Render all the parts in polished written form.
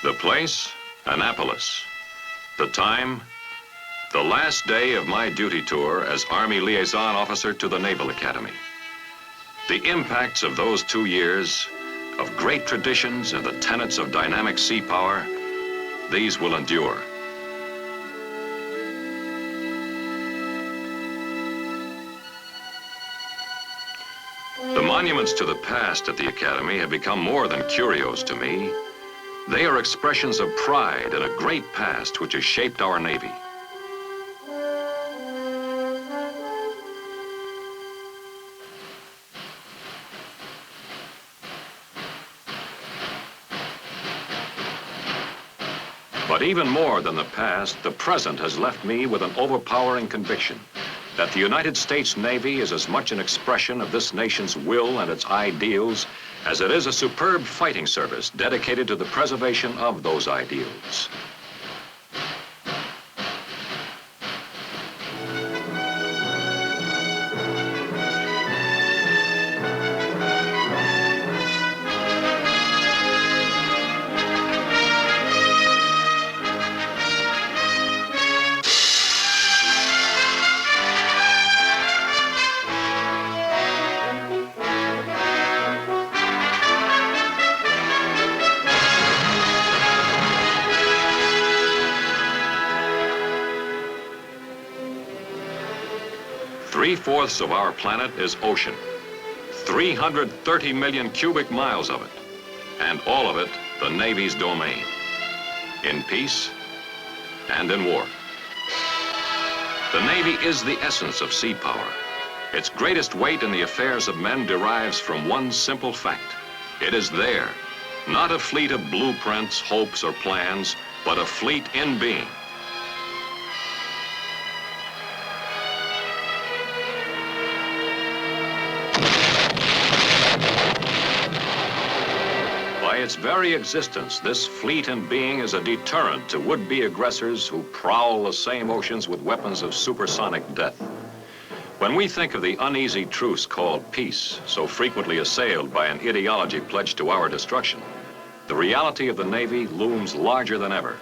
The place, Annapolis. The time, the last day of my duty tour as Army Liaison Officer to the Naval Academy. The impacts of those 2 years, of great traditions and the tenets of dynamic sea power, these will endure. The monuments to the past at the Academy have become more than curios to me. They are expressions of pride in a great past which has shaped our Navy. But even more than the past, the present has left me with an overpowering conviction that the United States Navy is as much an expression of this nation's will and its ideals as it is a superb fighting service dedicated to the preservation of those ideals. Three-fourths of our planet is ocean, 330 million cubic miles of it, and all of it the Navy's domain, in peace and in war. The Navy is the essence of sea power. Its greatest weight in the affairs of men derives from one simple fact. It is there, not a fleet of blueprints, hopes, or plans, but a fleet in being. By its very existence, this fleet in being is a deterrent to would-be aggressors who prowl the same oceans with weapons of supersonic death. When we think of the uneasy truce called peace, so frequently assailed by an ideology pledged to our destruction, the reality of the Navy looms larger than ever.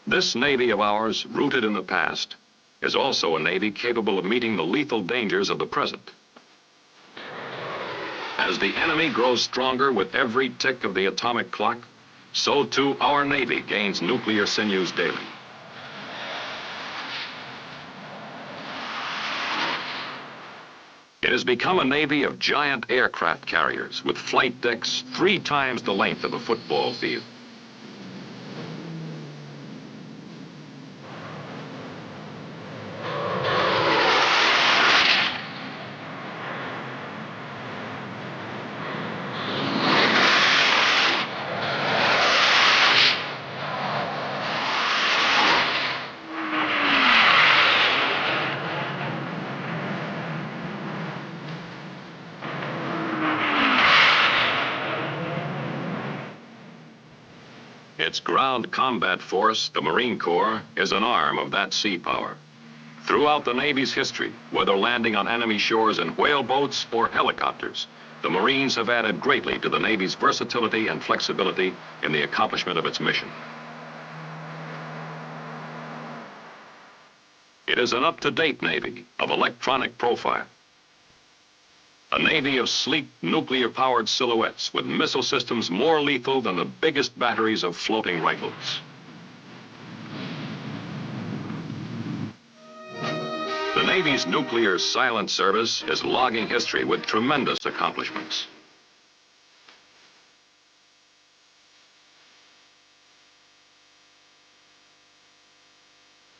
This Navy of ours, rooted in the past, is also a Navy capable of meeting the lethal dangers of the present. As the enemy grows stronger with every tick of the atomic clock, so too our Navy gains nuclear sinews daily. It has become a Navy of giant aircraft carriers with flight decks 3 times the length of a football field. Its ground combat force, the Marine Corps, is an arm of that sea power. Throughout the Navy's history, whether landing on enemy shores in whaleboats or helicopters, the Marines have added greatly to the Navy's versatility and flexibility in the accomplishment of its mission. It is an up-to-date Navy of electronic profile. A Navy of sleek, nuclear-powered silhouettes with missile systems more lethal than the biggest batteries of floating rifles. The Navy's nuclear silent service is logging history with tremendous accomplishments.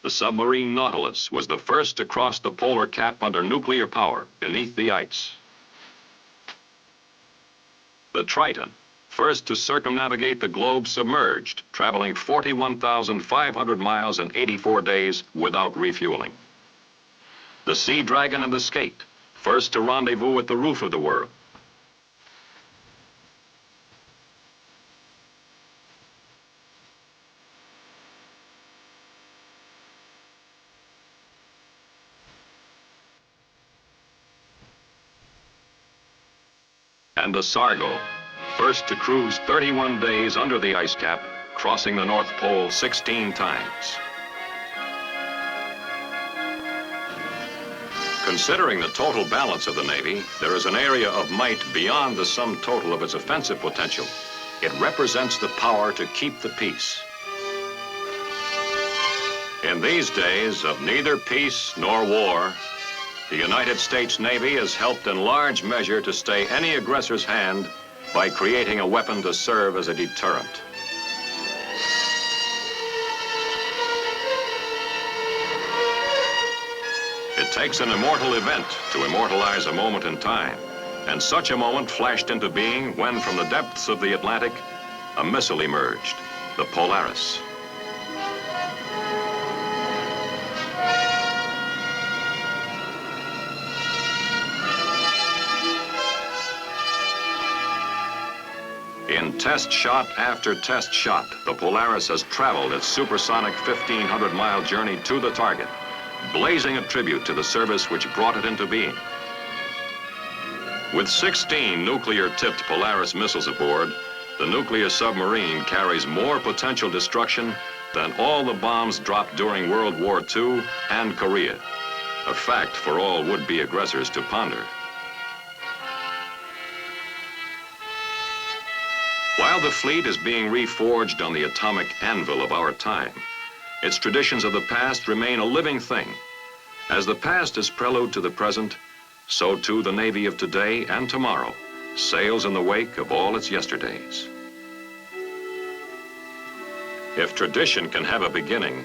The submarine Nautilus was the first to cross the polar cap under nuclear power beneath the ice. The Triton, first to circumnavigate the globe submerged, traveling 41,500 miles in 84 days without refueling. The Sea Dragon and the Skate, first to rendezvous at the roof of the world. And the Sargo, first to cruise 31 days under the ice cap, crossing the North Pole 16 times. Considering the total balance of the Navy, there is an area of might beyond the sum total of its offensive potential. It represents the power to keep the peace. In these days of neither peace nor war, the United States Navy has helped in large measure to stay any aggressor's hand by creating a weapon to serve as a deterrent. It takes an immortal event to immortalize a moment in time, and such a moment flashed into being when, from the depths of the Atlantic, a missile emerged, the Polaris. In test shot after test shot, the Polaris has traveled its supersonic 1,500-mile journey to the target, blazing a tribute to the service which brought it into being. With 16 nuclear-tipped Polaris missiles aboard, the nuclear submarine carries more potential destruction than all the bombs dropped during World War II and Korea, a fact for all would-be aggressors to ponder. While the fleet is being reforged on the atomic anvil of our time, its traditions of the past remain a living thing. As the past is prelude to the present, so too the Navy of today and tomorrow sails in the wake of all its yesterdays. If tradition can have a beginning,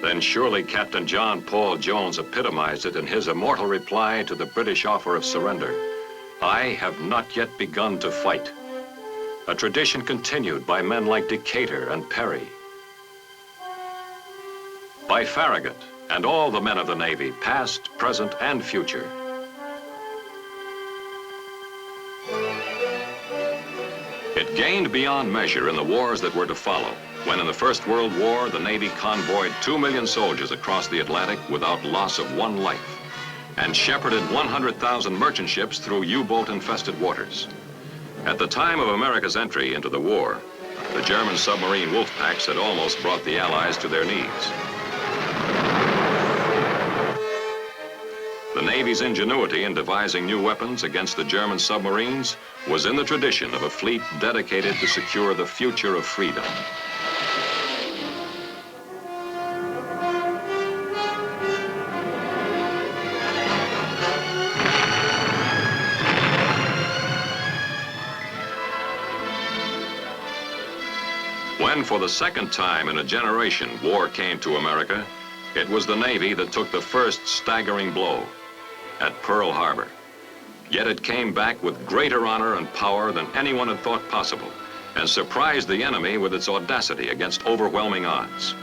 then surely Captain John Paul Jones epitomized it in his immortal reply to the British offer of surrender. "I have not yet begun to fight." A tradition continued by men like Decatur and Perry, by Farragut and all the men of the Navy, past, present, and future. It gained beyond measure in the wars that were to follow, when in the First World War, the Navy convoyed 2 million soldiers across the Atlantic without loss of one life, and shepherded 100,000 merchant ships through U-boat-infested waters. At the time of America's entry into the war, the German submarine wolf packs had almost brought the Allies to their knees. The Navy's ingenuity in devising new weapons against the German submarines was in the tradition of a fleet dedicated to secure the future of freedom. When, for the second time in a generation, war came to America, it was the Navy that took the first staggering blow at Pearl Harbor. Yet it came back with greater honor and power than anyone had thought possible, and surprised the enemy with its audacity against overwhelming odds.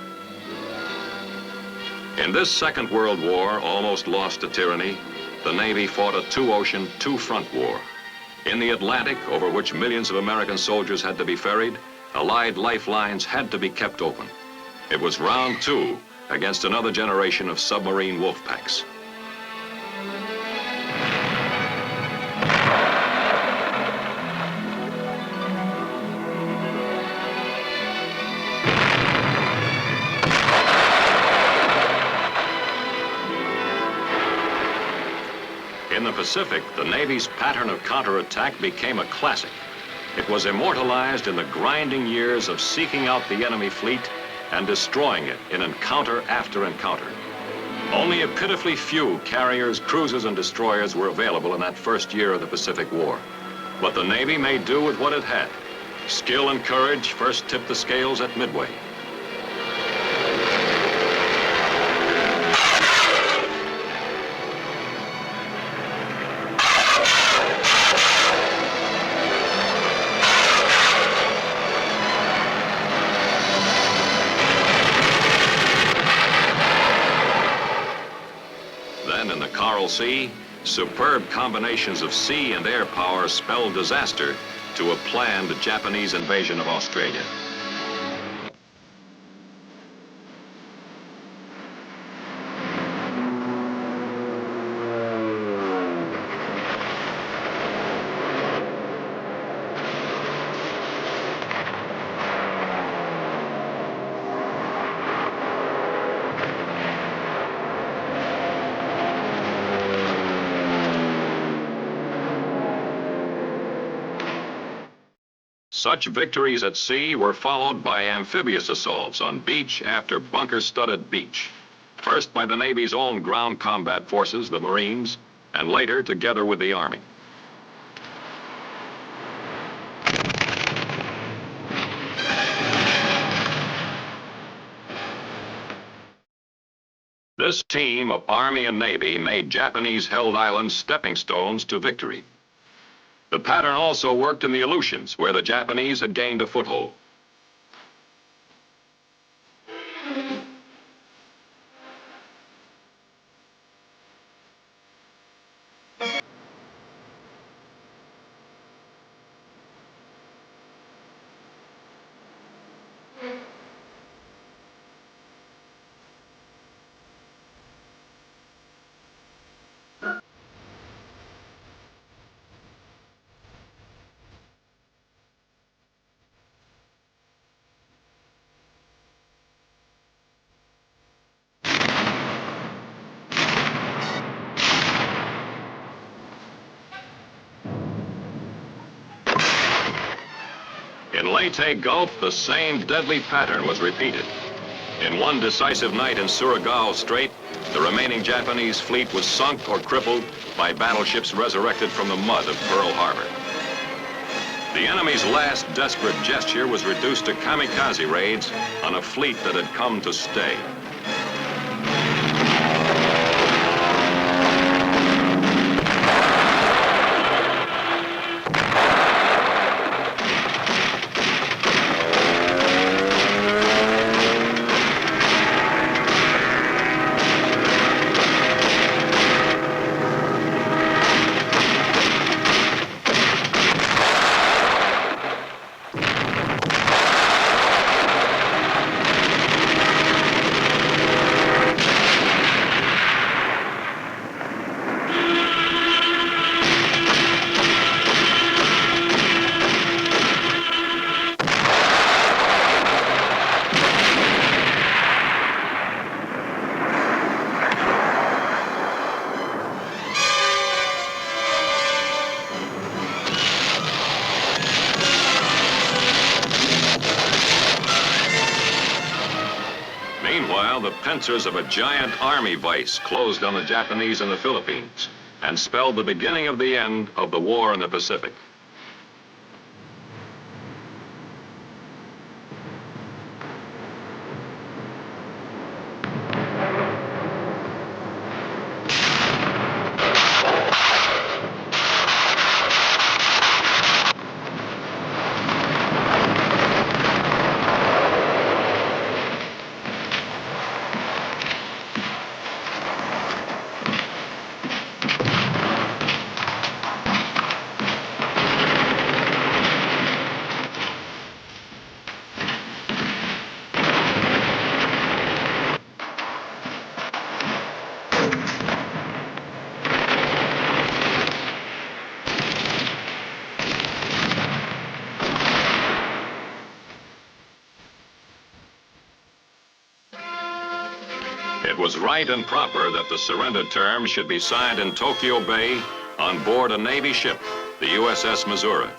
In this Second World War, almost lost to tyranny, the Navy fought a two-ocean, two-front war. In the Atlantic, over which millions of American soldiers had to be ferried, Allied lifelines had to be kept open. It was round two against another generation of submarine wolf packs. In the Pacific, the Navy's pattern of counterattack became a classic. It was immortalized in the grinding years of seeking out the enemy fleet and destroying it in encounter after encounter. Only a pitifully few carriers, cruisers, and destroyers were available in that first year of the Pacific War. But the Navy made do with what it had. Skill and courage first tipped the scales at Midway. In the Coral Sea, superb combinations of sea and air power spelled disaster to a planned Japanese invasion of Australia. Such victories at sea were followed by amphibious assaults on beach after bunker-studded beach. First by the Navy's own ground combat forces, the Marines, and later together with the Army. This team of Army and Navy made Japanese-held islands stepping stones to victory. The pattern also worked in the Aleutians, where the Japanese had gained a foothold. In Leyte Gulf, the same deadly pattern was repeated. In one decisive night in Surigao Strait, the remaining Japanese fleet was sunk or crippled by battleships resurrected from the mud of Pearl Harbor. The enemy's last desperate gesture was reduced to kamikaze raids on a fleet that had come to stay. Meanwhile, the pincers of a giant army vice closed on the Japanese in the Philippines and spelled the beginning of the end of the war in the Pacific. It was right and proper that the surrender terms should be signed in Tokyo Bay on board a Navy ship, the USS Missouri.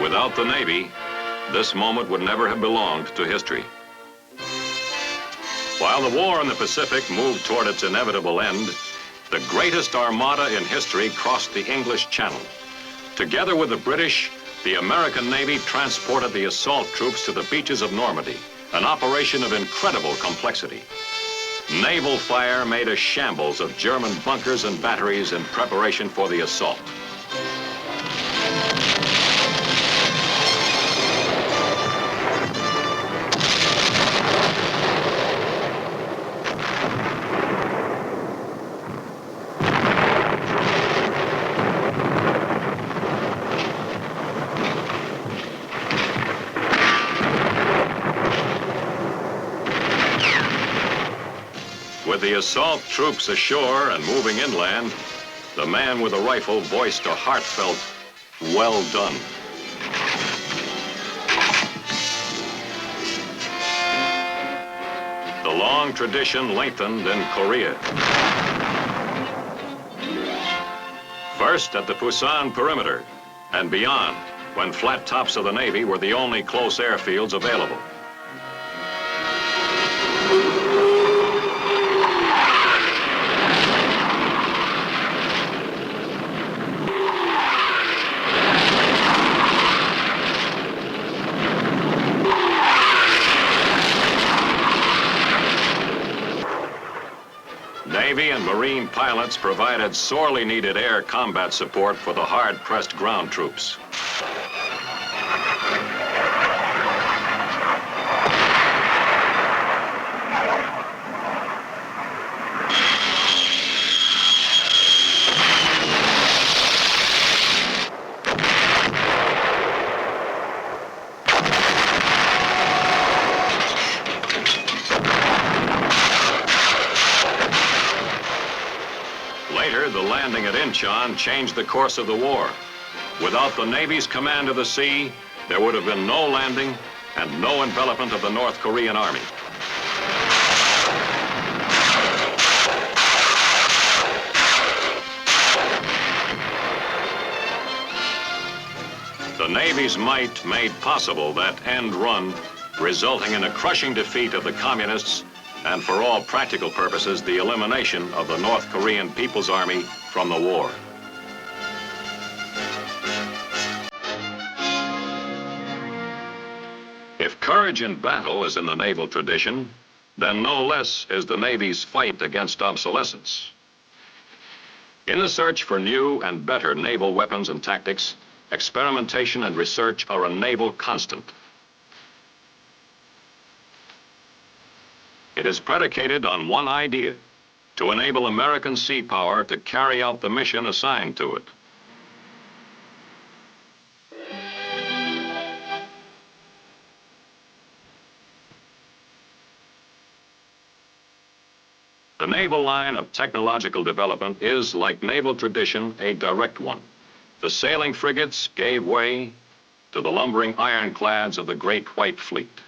Without the Navy, this moment would never have belonged to history. While the war in the Pacific moved toward its inevitable end, the greatest armada in history crossed the English Channel. Together with the British, the American Navy transported the assault troops to the beaches of Normandy, an operation of incredible complexity. Naval fire made a shambles of German bunkers and batteries in preparation for the assault. With the assault troops ashore and moving inland, the man with a rifle voiced a heartfelt, "Well done." The long tradition lengthened in Korea. First at the Busan perimeter and beyond, when flat tops of the Navy were the only close airfields available. Navy and Marine pilots provided sorely needed air combat support for the hard-pressed ground troops. Later, the landing at Incheon changed the course of the war. Without the Navy's command of the sea, there would have been no landing and no envelopment of the North Korean Army. The Navy's might made possible that end run, resulting in a crushing defeat of the Communists and, for all practical purposes, the elimination of the North Korean People's Army from the war. If courage in battle is in the naval tradition, then no less is the Navy's fight against obsolescence. In the search for new and better naval weapons and tactics, experimentation and research are a naval constant. It is predicated on one idea: to enable American sea power to carry out the mission assigned to it. The naval line of technological development is, like naval tradition, a direct one. The sailing frigates gave way to the lumbering ironclads of the Great White Fleet.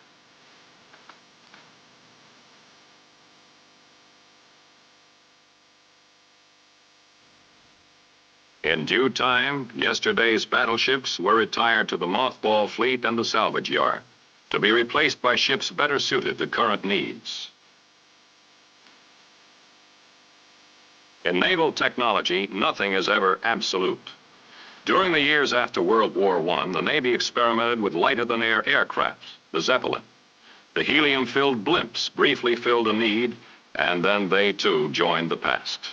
In due time, yesterday's battleships were retired to the mothball fleet and the salvage yard, to be replaced by ships better suited to current needs. In naval technology, nothing is ever absolute. During the years after World War I, the Navy experimented with lighter-than-air aircraft, the Zeppelin. The helium-filled blimps briefly filled a need, and then they too joined the past.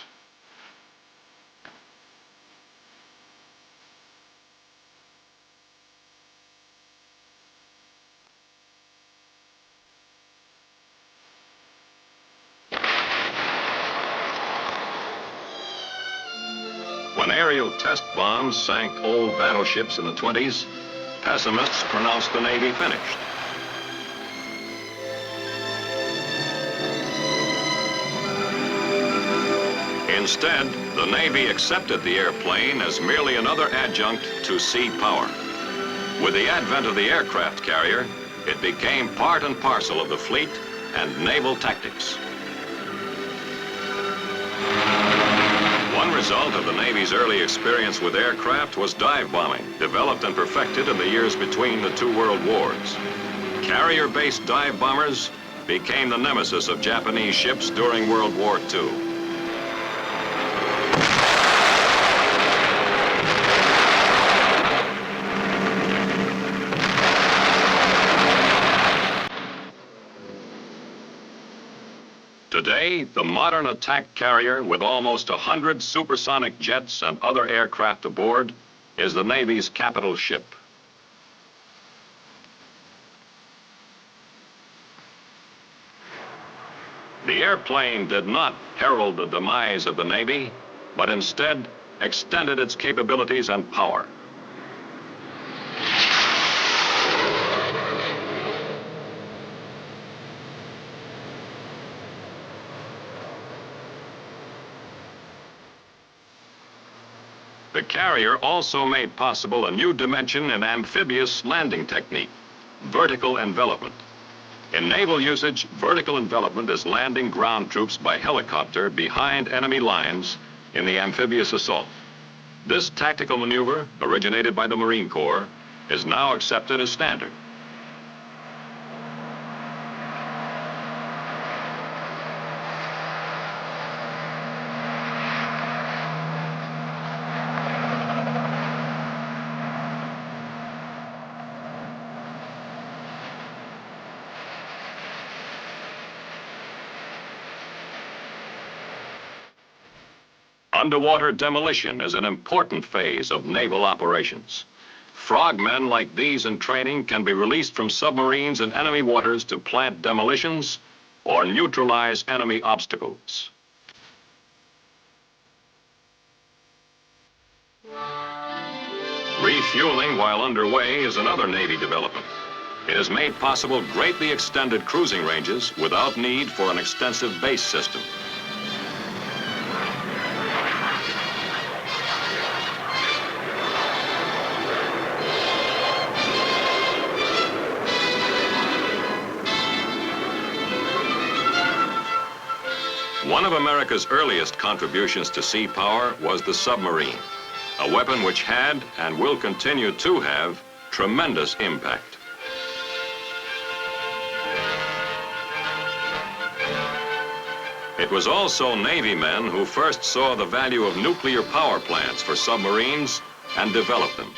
When aerial test bombs sank old battleships in the 20s, pessimists pronounced the Navy finished. Instead, the Navy accepted the airplane as merely another adjunct to sea power. With the advent of the aircraft carrier, it became part and parcel of the fleet and naval tactics. One result of the Navy's early experience with aircraft was dive bombing, developed and perfected in the years between the two world wars. Carrier-based dive bombers became the nemesis of Japanese ships during World War II. Today, the modern attack carrier, with almost 100 supersonic jets and other aircraft aboard, is the Navy's capital ship. The airplane did not herald the demise of the Navy, but instead extended its capabilities and power. The carrier also made possible a new dimension in amphibious landing technique, vertical envelopment. In naval usage, vertical envelopment is landing ground troops by helicopter behind enemy lines in the amphibious assault. This tactical maneuver, originated by the Marine Corps, is now accepted as standard. Underwater demolition is an important phase of naval operations. Frogmen like these in training can be released from submarines in enemy waters to plant demolitions or neutralize enemy obstacles. Refueling while underway is another Navy development. It has made possible greatly extended cruising ranges without need for an extensive base system. One of America's earliest contributions to sea power was the submarine, a weapon which had and will continue to have tremendous impact. It was also Navy men who first saw the value of nuclear power plants for submarines and developed them.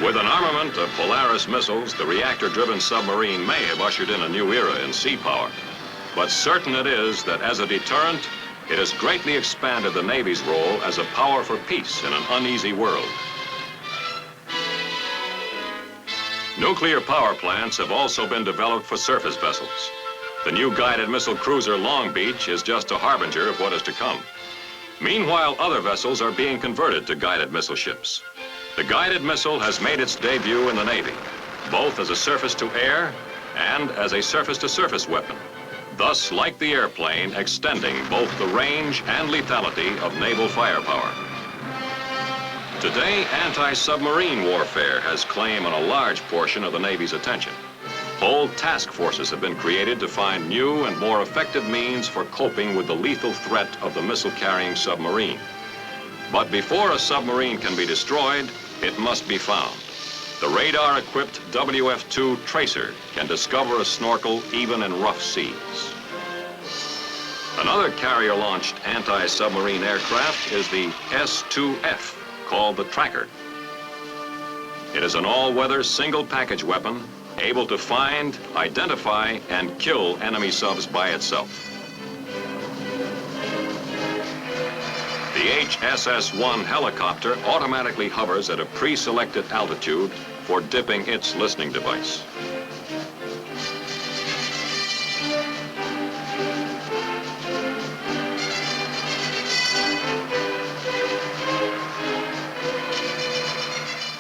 With an armament of Polaris missiles, the reactor-driven submarine may have ushered in a new era in sea power. But certain it is that as a deterrent, it has greatly expanded the Navy's role as a power for peace in an uneasy world. Nuclear power plants have also been developed for surface vessels. The new guided missile cruiser Long Beach is just a harbinger of what is to come. Meanwhile, other vessels are being converted to guided missile ships. The guided missile has made its debut in the Navy, both as a surface-to-air and as a surface-to-surface weapon. Thus, like the airplane, extending both the range and lethality of naval firepower. Today, anti-submarine warfare has claim on a large portion of the Navy's attention. Whole task forces have been created to find new and more effective means for coping with the lethal threat of the missile-carrying submarine. But before a submarine can be destroyed, it must be found. The radar-equipped WF-2 tracer can discover a snorkel even in rough seas. Another carrier-launched anti-submarine aircraft is the S-2F, called the Tracker. It is an all-weather single-package weapon able to find, identify, and kill enemy subs by itself. The HSS-1 helicopter automatically hovers at a pre-selected altitude for dipping its listening device.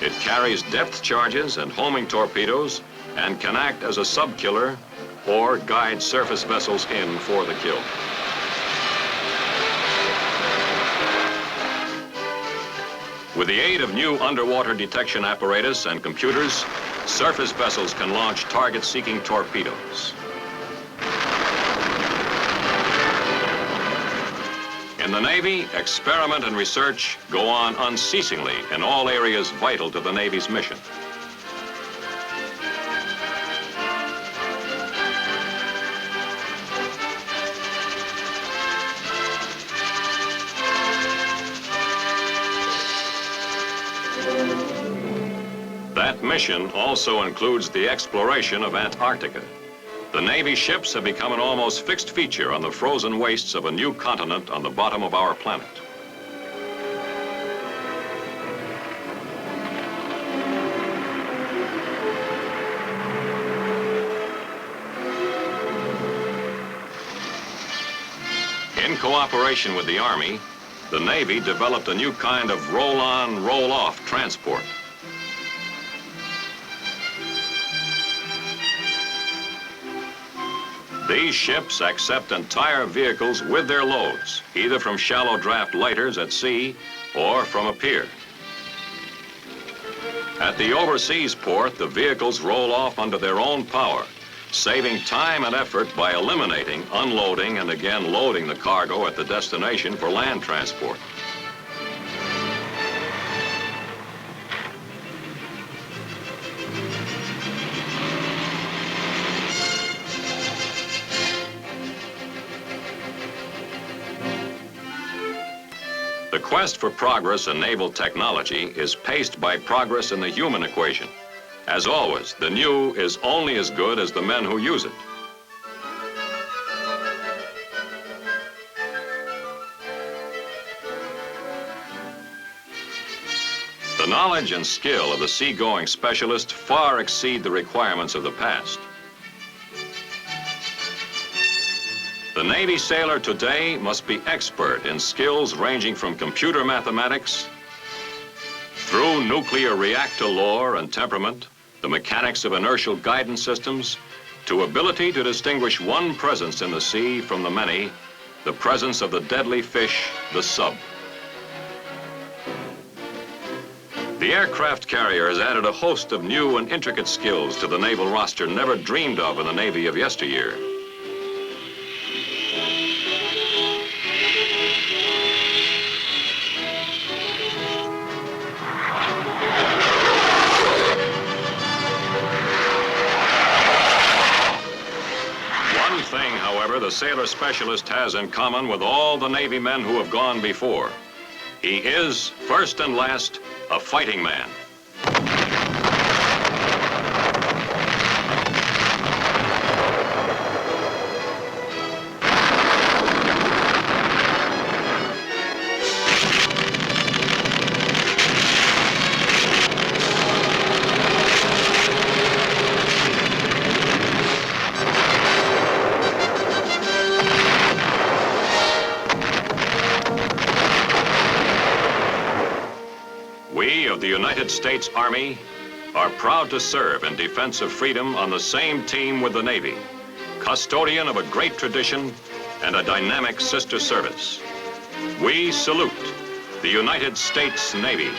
It carries depth charges and homing torpedoes and can act as a sub-killer or guide surface vessels in for the kill. With the aid of new underwater detection apparatus and computers, surface vessels can launch target-seeking torpedoes. In the Navy, experiment and research go on unceasingly in all areas vital to the Navy's mission. That mission also includes the exploration of Antarctica. The Navy ships have become an almost fixed feature on the frozen wastes of a new continent on the bottom of our planet. In cooperation with the Army, the Navy developed a new kind of roll-on, roll-off transport. These ships accept entire vehicles with their loads, either from shallow draft lighters at sea or from a pier. At the overseas port, the vehicles roll off under their own power, saving time and effort by eliminating unloading and again loading the cargo at the destination for land transport. The quest for progress in naval technology is paced by progress in the human equation. As always, the new is only as good as the men who use it. The knowledge and skill of the seagoing specialist far exceed the requirements of the past. The Navy sailor today must be expert in skills ranging from computer mathematics through nuclear reactor lore and temperament, the mechanics of inertial guidance systems, to ability to distinguish one presence in the sea from the many, the presence of the deadly fish, the sub. The aircraft carrier has added a host of new and intricate skills to the naval roster never dreamed of in the Navy of yesteryear. However, the sailor specialist has in common with all the Navy men who have gone before. He is, first and last, a fighting man. We of the United States Army are proud to serve in defense of freedom on the same team with the Navy, custodian of a great tradition and a dynamic sister service. We salute the United States Navy.